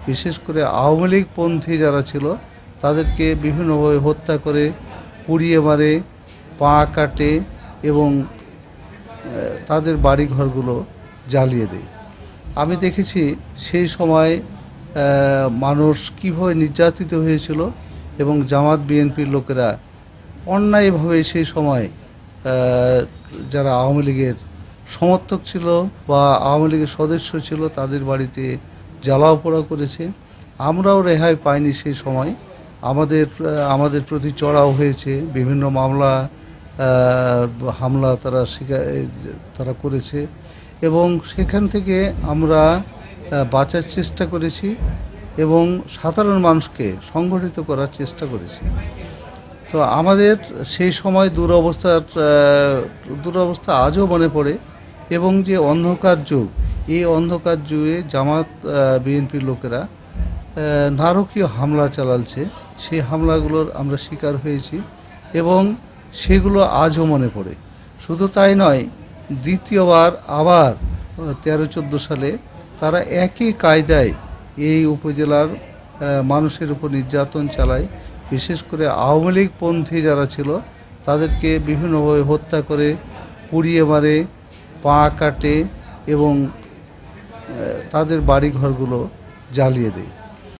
বিশেষ করে আওয়ামী লীগপন্থী যারা ছিল তাদেরকে বিভিন্নভাবে হত্যা করে, পুড়িয়ে মারে, পা কাটে এবং তাদের বাড়িঘরগুলো জ্বালিয়ে দেয়। আমি দেখেছি সেই সময় মানুষ কীভাবে নির্যাতিত হয়েছিল এবং জামাত বিএনপির লোকেরা অন্যায়ভাবে সেই সময় যারা আওয়ামী লীগের সমর্থক ছিল বা আওয়ামী লীগের সদস্য ছিল তাদের বাড়িতে জ্বালাও পোড়া করেছে। আমরাও রেহাই পাইনি সেই সময়। আমাদের প্রতি চড়াও হয়েছে, বিভিন্ন মামলা হামলা তারা করেছে এবং সেখান থেকে আমরা বাঁচার চেষ্টা করেছি এবং সাধারণ মানুষকে সংগঠিত করার চেষ্টা করেছি। তো আমাদের সেই সময় দুরবস্থা আজও মনে পড়ে এবং যে অন্ধকার যুগ, এই অন্ধকার যুগে জামাত বিএনপির লোকেরা নারকীয় হামলা চালাচ্ছে, সেই হামলাগুলোর আমরা শিকার হয়েছি এবং সেগুলো আজও মনে পড়ে। শুধু তাই নয়, দ্বিতীয়বার আবার 13-14 সালে তারা একই কায়দায় এই উপজেলার মানুষের উপর নির্যাতন চালায়। বিশেষ করে আওয়ামী লীগপন্থী যারা ছিল তাদেরকে বিভিন্নভাবে হত্যা করে, পুড়িয়ে মারে, পা কাটে এবং তাদের বাড়িঘরগুলো জ্বালিয়ে দেয়।